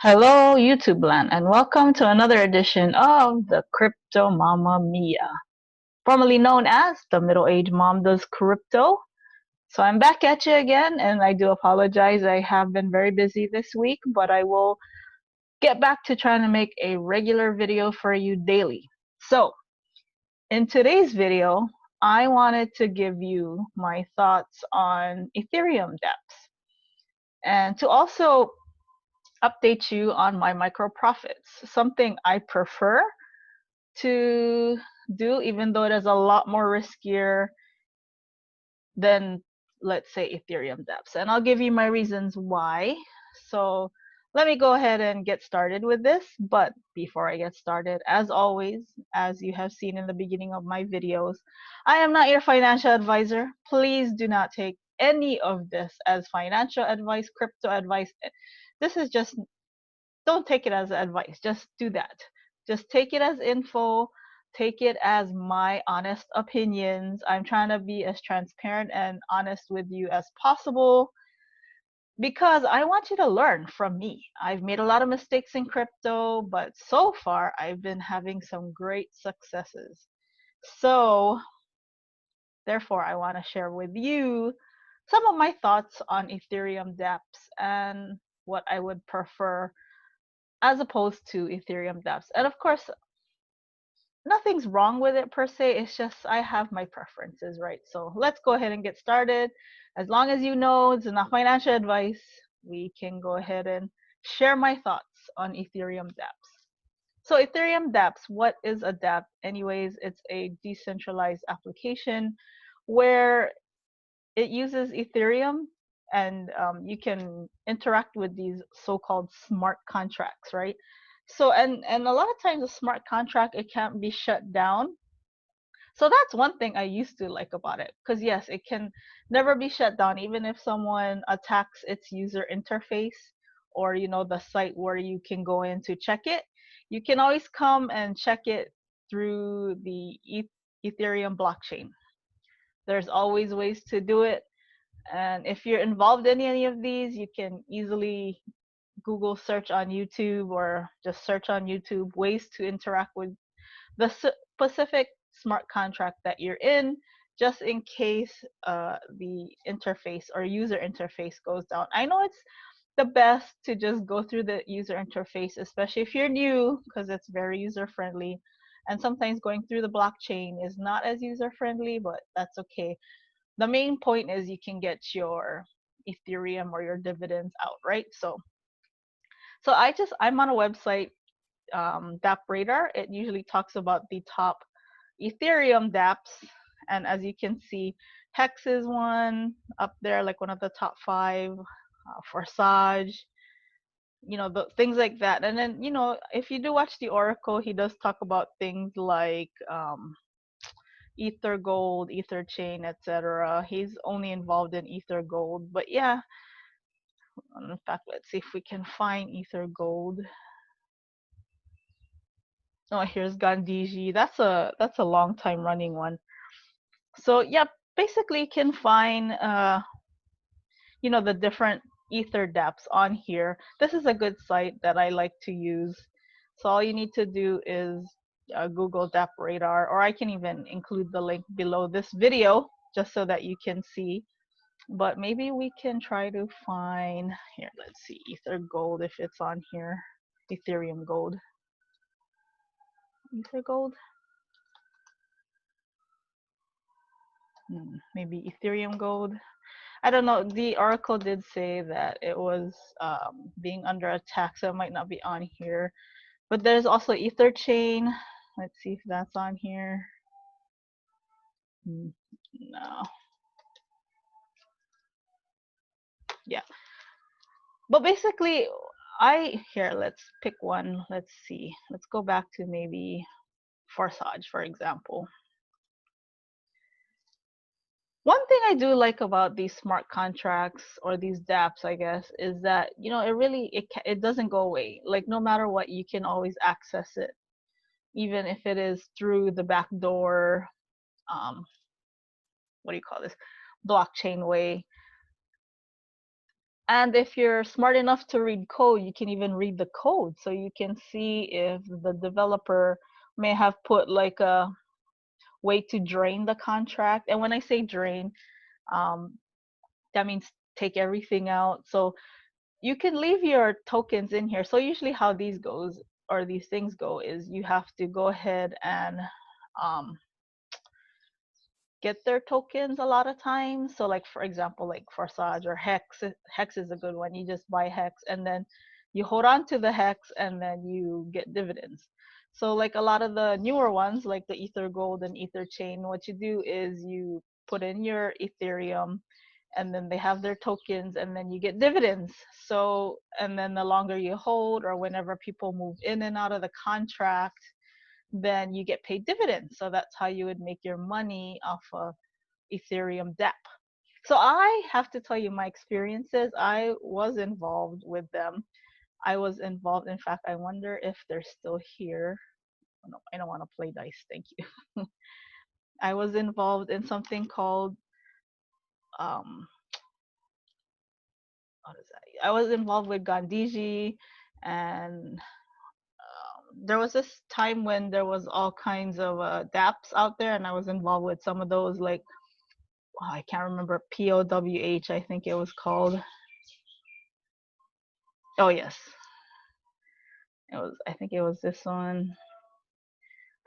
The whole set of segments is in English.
Hello, YouTube land, and welcome to another edition of the Crypto Mama Mia, formerly known as the Middle-Aged Mom Does Crypto. So I'm back at you again, and I do apologize. I have been very busy this week, but I will get back to trying to make a regular video for you daily. So in today's video, I wanted to give you my thoughts on Ethereum DApps and to also update you on my microprofits, something I prefer to do, even though it is a lot more riskier than, let's say, Ethereum dApps. And I'll give you my reasons why. So let me go ahead and get started with this. But before I get started, as always, as you have seen in the beginning of my videos, I am not your financial advisor. Please do not take any of this as financial advice, crypto advice. This is just, don't take it as advice. Just do that. Just take it as info. Take it as my honest opinions. I'm trying to be as transparent and honest with you as possible because I want you to learn from me. I've made a lot of mistakes in crypto, but so far I've been having some great successes. So, therefore, I want to share with you some of my thoughts on Ethereum dApps and what I would prefer as opposed to Ethereum dApps. And of course, nothing's wrong with it per se. It's just I have my preferences, right? So let's go ahead and get started. As long as you know it's not financial advice, we can go ahead and share my thoughts on Ethereum dApps. So Ethereum dApps, what is a dApp? Anyways, it's a decentralized application where it uses Ethereum and you can interact with these so-called smart contracts, right? So and a lot of times a smart contract, it can't be shut down. So that's one thing I used to like about it, because yes, it can never be shut down even if someone attacks its user interface, or the site where you can go in to check it. You can always come and check it through the Ethereum blockchain. There's always ways to do it, and if you're involved in any of these, you can easily Google search on YouTube or just search on YouTube ways to interact with the specific smart contract that you're in, just in case the interface or user interface goes down. I know it's the best to just go through the user interface, especially if you're new, because it's very user friendly. And sometimes going through the blockchain is not as user friendly, but that's okay. The main point is you can get your Ethereum or your dividends out, right? So I'm on a website, dappradar. It usually talks about the top Ethereum dApps, and as you can see, Hex is one up there, like one of the top 5. Forsage, things like that. And then if you do watch the Oracle, he does talk about things like Ether Gold, Ether Chain, etc. He's only involved in Ether Gold, but yeah. In fact, let's see if we can find Ether Gold. Oh, here's Gandhiji. That's a long time running one. So yeah, basically you can find the different Ether dApps on here. This is a good site that I like to use. So all you need to do is Google dappradar, or I can even include the link below this video just so that you can see. But maybe we can try to find here. Let's see, Ether Gold, if it's on here. Ethereum Gold. Ether Gold. Maybe Ethereum Gold. I don't know. The Oracle did say that it was being under attack, so it might not be on here. But there's also Ether Chain. Let's see if that's on here. No. Yeah. But basically, let's pick one. Let's see. Let's go back to maybe Forsage, for example. One thing I do like about these smart contracts or these dApps, I guess, is that it doesn't go away. Like no matter what, you can always access it, even if it is through the backdoor. What do you call this? Blockchain way. And if you're smart enough to read code, you can even read the code. So you can see if the developer may have put like a way to drain the contract. And when I say drain, um, that means take everything out. So you can leave your tokens in here. So usually how these goes or these things go is you have to go ahead and um, get their tokens a lot of times. So like for example, like Forsage or Hex. Hex is a good one. You just buy Hex and then you hold on to the Hex and then you get dividends. So like a lot of the newer ones like the Ether Gold and Ether Chain, what you do is you put in your Ethereum and then they have their tokens and then you get dividends. So and then the longer you hold or whenever people move in and out of the contract, then you get paid dividends. So that's how you would make your money off of Ethereum DApp. So I have to tell you my experiences. I was involved with them. I was involved. In fact, I wonder if they're still here. Oh, no, I don't want to play dice. Thank you. I was involved in something called um, what is that? I was involved with Gandhiji, and there was this time when there was all kinds of DApps out there, and I was involved with some of those like oh, I can't remember POWH. I think it was called. Oh yes, it was. I think it was this one.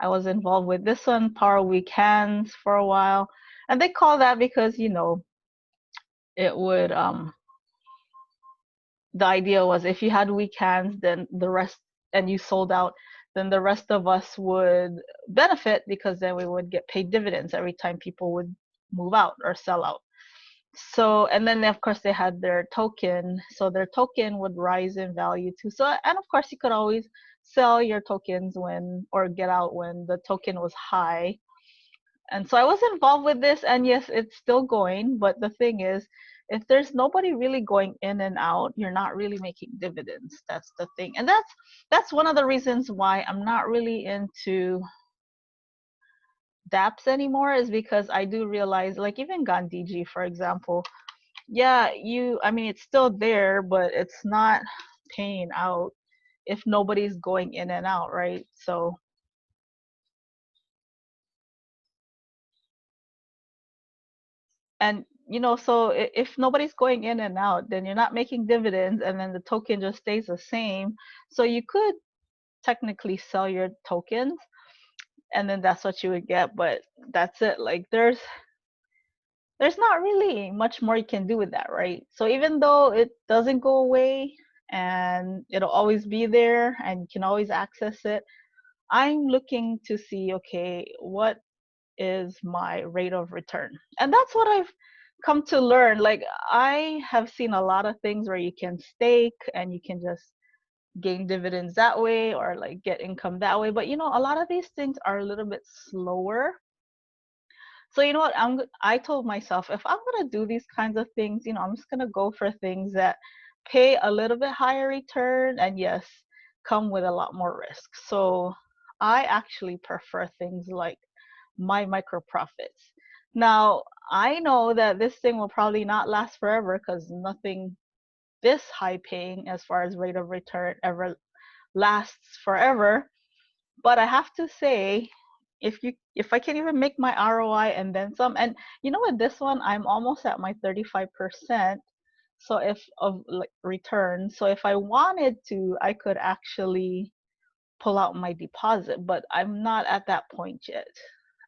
I was involved with this one, Power Weekends, for a while, and they call that because it would the idea was if you had weak hands, then the rest, and you sold out, then the rest of us would benefit because then we would get paid dividends every time people would move out or sell out. So, and then of course they had their token, so their token would rise in value too. So, and of course you could always sell your tokens when, or get out when the token was high. And so I was involved with this, and yes, it's still going. But the thing is, if there's nobody really going in and out, you're not really making dividends. That's the thing, and that's one of the reasons why I'm not really into DApps anymore. Is because I do realize, like even Gandhiji, for example, yeah, I mean, it's still there, but it's not paying out if nobody's going in and out, right? So and so if nobody's going in and out, then you're not making dividends, and then the token just stays the same. So you could technically sell your tokens, and then that's what you would get, but that's it. Like there's not really much more you can do with that, right? So even though it doesn't go away and it'll always be there and you can always access it, I'm looking to see, okay, what is my rate of return? And that's what I've come to learn. Like I have seen a lot of things where you can stake and you can just gain dividends that way or like get income that way. But a lot of these things are a little bit slower. So you know what? I told myself if I'm gonna do these kinds of things, I'm just gonna go for things that pay a little bit higher return and yes, come with a lot more risk. So I actually prefer things like my Microprofits. Now I know that this thing will probably not last forever because nothing this high paying as far as rate of return ever lasts forever. But I have to say, if I can even make my ROI and then some, and with this one, I'm almost at my 35%. So if of like return, so if I wanted to, I could actually pull out my deposit, but I'm not at that point yet.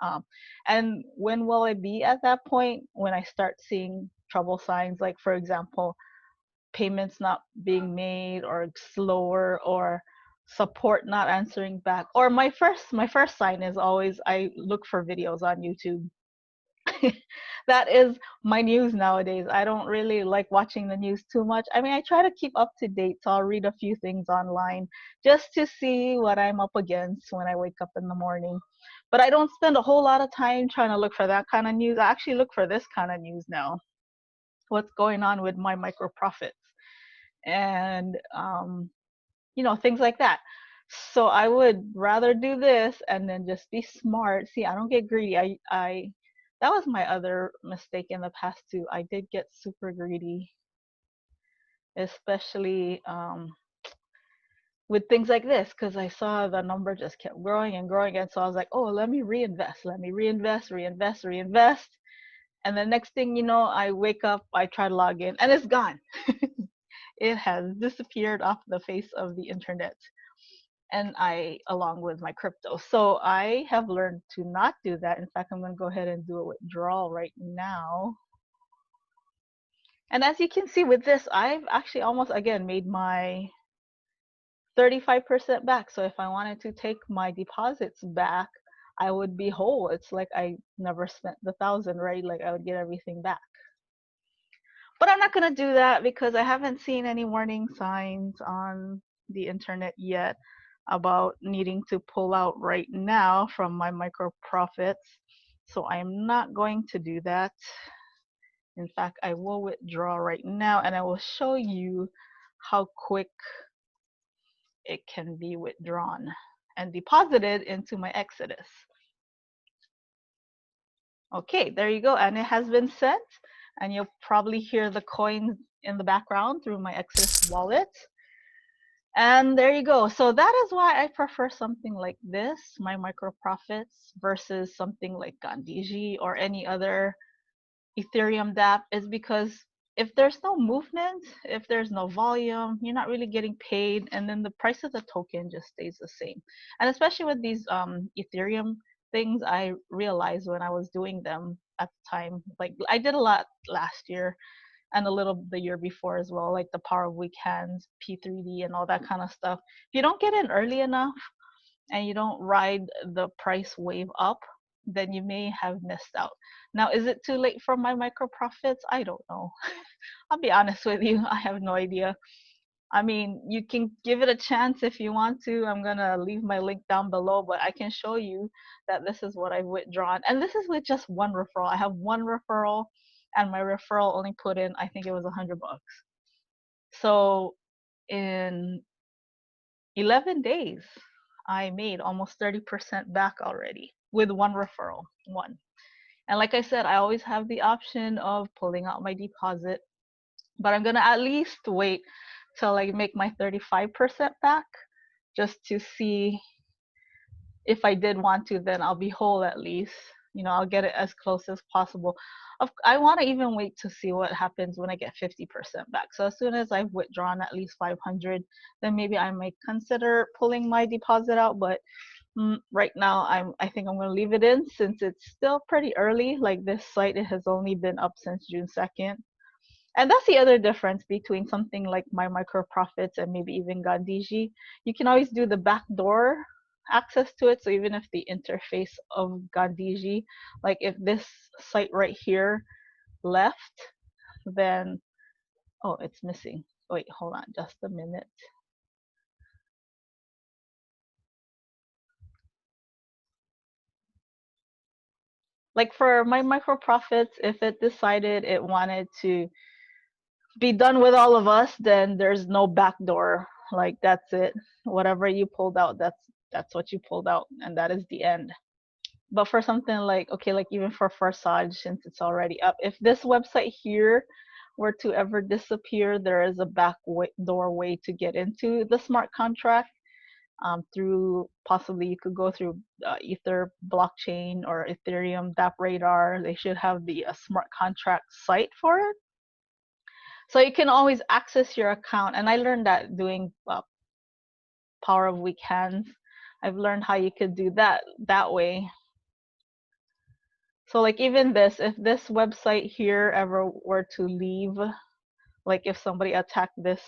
Um, and when will I be at that point? When I start seeing trouble signs, like for example, payments not being made or slower or support not answering back, or my first sign is always I look for videos on YouTube. That is my news nowadays. I don't really like watching the news too much. I mean, I try to keep up to date, so I'll read a few things online just to see what I'm up against when I wake up in the morning. But I don't spend a whole lot of time trying to look for that kind of news. I actually look for this kind of news now. What's going on with my micro profits? And things like that. So I would rather do this and then just be smart. See, I don't get greedy. I that was my other mistake in the past too. I did get super greedy. especially with things like this, because I saw the number just kept growing and growing, and so I was like, oh, let me reinvest, reinvest. And the next thing you know, I wake up, I try to log in, and it's gone. It has disappeared off the face of the internet, and I, along with my crypto. So I have learned to not do that. In fact, I'm going to go ahead and do a withdrawal right now. And as you can see with this, I've actually almost again made my 35% back. So if I wanted to take my deposits back, I would be whole. It's like I never spent the 1,000, right? Like I would get everything back. But I'm not going to do that because I haven't seen any warning signs on the internet yet about needing to pull out right now from my micro profits. So I'm not going to do that. In fact, I will withdraw right now, and I will show you how quick it can be withdrawn and deposited into my Exodus. Okay, there you go, and it has been sent, and you'll probably hear the coins in the background through my Exodus wallet. And there you go. So that is why I prefer something like this, my micro profits, versus something like Gandhiji or any other Ethereum DApp, is because if there's no movement, if there's no volume, you're not really getting paid, and then the price of the token just stays the same. And especially with these Ethereum things, I realized when I was doing them at the time, like I did a lot last year and a little the year before as well, like the Power of Weak Hands, P3D, and all that kind of stuff. If you don't get in early enough and you don't ride the price wave up, then you may have missed out. Now, is it too late for my micro profits? I don't know. I'll be honest with you, I have no idea. I mean, you can give it a chance if you want to. I'm gonna leave my link down below, but I can show you that this is what I've withdrawn. And this is with just one referral. I have one referral, and my referral only put in, I think it was $100. So in 11 days, I made almost 30% back already with one referral, one. And like I said, I always have the option of pulling out my deposit, but I'm gonna at least wait till I make my 35% back just to see if I did want to, then I'll be whole at least. You know, I'll get it as close as possible. I want to even wait to see what happens when I get 50% back. So as soon as I've withdrawn at least 500, then maybe I might consider pulling my deposit out. But right now, I think I'm going to leave it in since it's still pretty early. Like this site, it has only been up since June 2nd. And that's the other difference between something like my micro profits and maybe even Gandhiji. You can always do the backdoor access to it. So even if the interface of Gandhiji, like if this site right here left, then, oh, it's missing. Wait, hold on just a minute. Like for my micro profits, if it decided it wanted to be done with all of us, then there's no backdoor. Like that's it. Whatever you pulled out, that's what you pulled out, and that is the end. But for something like, okay, like even for Forsage, since it's already up, if this website here were to ever disappear, there is a back doorway to get into the smart contract. Through possibly you could go through Ether blockchain or Ethereum dappradar. They should have the smart contract site for it. So you can always access your account. And I learned that doing Power of Weak Hands. I've learned how you could do that way. So like even this, if this website here ever were to leave, like if somebody attacked this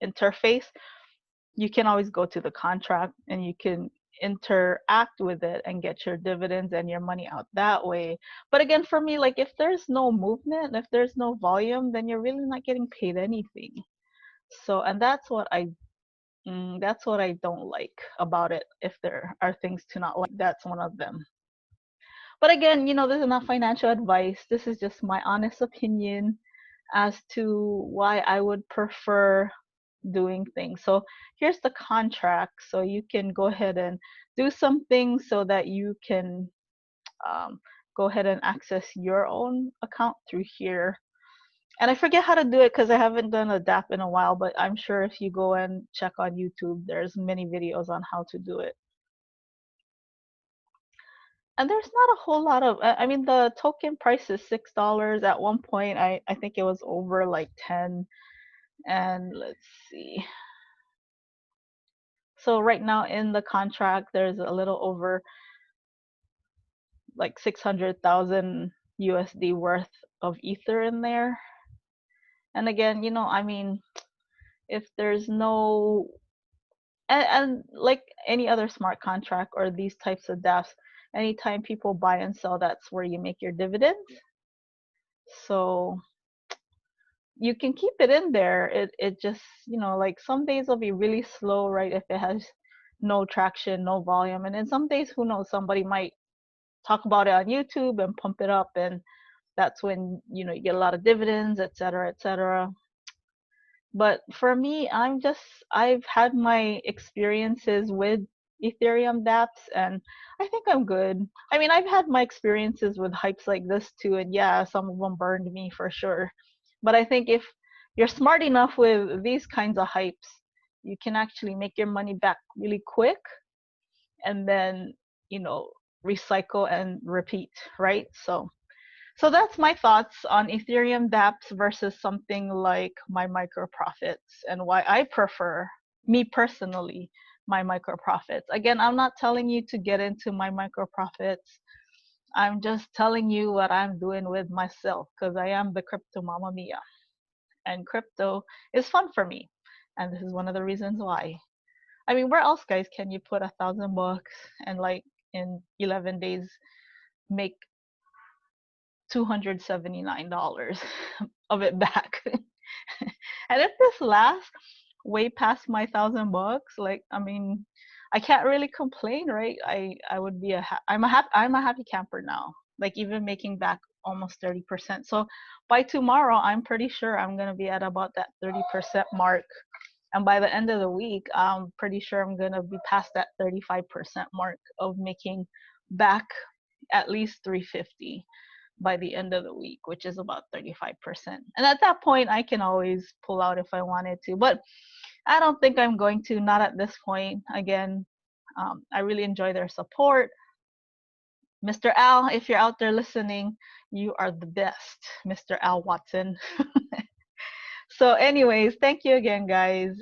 interface, you can always go to the contract and you can interact with it and get your dividends and your money out that way. But again, for me, like if there's no movement, if there's no volume, then you're really not getting paid anything. So, and that's what I don't like about it. If there are things to not like, that's one of them. But again, you know, this is not financial advice. This is just my honest opinion as to why I would prefer doing things. So here's the contract. So you can go ahead and do something so that you can go ahead and access your own account through here. And I forget how to do it because I haven't done a DAP in a while, but I'm sure if you go and check on YouTube, there's many videos on how to do it. And there's not a whole lot of, I mean, the token price is $6. At one point, I think it was over like 10. And let's see. So right now in the contract, there's a little over like 600,000 USD worth of Ether in there. And again, I mean, if there's no, and like any other smart contract or these types of DApps, anytime people buy and sell, that's where you make your dividends. So you can keep it in there. It just, like some days will be really slow, right? If it has no traction, no volume. And then some days, who knows, somebody might talk about it on YouTube and pump it up, and that's when, you get a lot of dividends, et cetera, et cetera. But for me, I've had my experiences with Ethereum dApps, and I think I'm good. I mean, I've had my experiences with hypes like this too, and yeah, some of them burned me for sure. But I think if you're smart enough with these kinds of hypes, you can actually make your money back really quick, and then, recycle and repeat, right? So that's my thoughts on Ethereum dApps versus something like my microprofits, and why I prefer, me personally, my microprofits. Again, I'm not telling you to get into my microprofits. I'm just telling you what I'm doing with myself, because I am the crypto mama Mia, and crypto is fun for me. And this is one of the reasons why. I mean, where else, guys, can you put $1,000 and like in 11 days make $279 of it back? And if this lasts way past my $1,000, like, I mean, I can't really complain, right? I would be I'm a happy camper now. Like, even making back almost 30%. So by tomorrow, I'm pretty sure I'm gonna be at about that 30% mark. And by the end of the week, I'm pretty sure I'm gonna be past that 35% mark of making back at least 350 by the end of the week, which is about 35%. And at that point, I can always pull out if I wanted to, but I don't think I'm going to, not at this point. Again, I really enjoy their support. Mr. Al, if you're out there listening, you are the best, Mr. Al Watson. So anyways, thank you again, guys.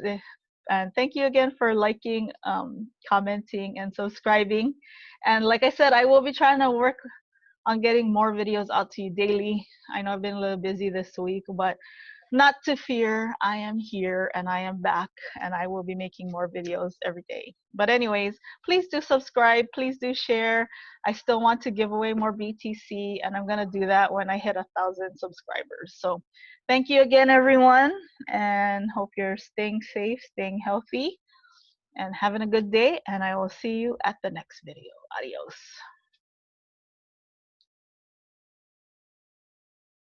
And thank you again for liking, commenting, and subscribing. And like I said, I will be trying to work on getting more videos out to you daily. I know I've been a little busy this week, but not to fear. I am here and I am back, and I will be making more videos every day. But anyways, please do subscribe. Please do share. I still want to give away more BTC, and I'm going to do that when I hit 1,000 subscribers. So thank you again, everyone, and hope you're staying safe, staying healthy, and having a good day. And I will see you at the next video. Adios.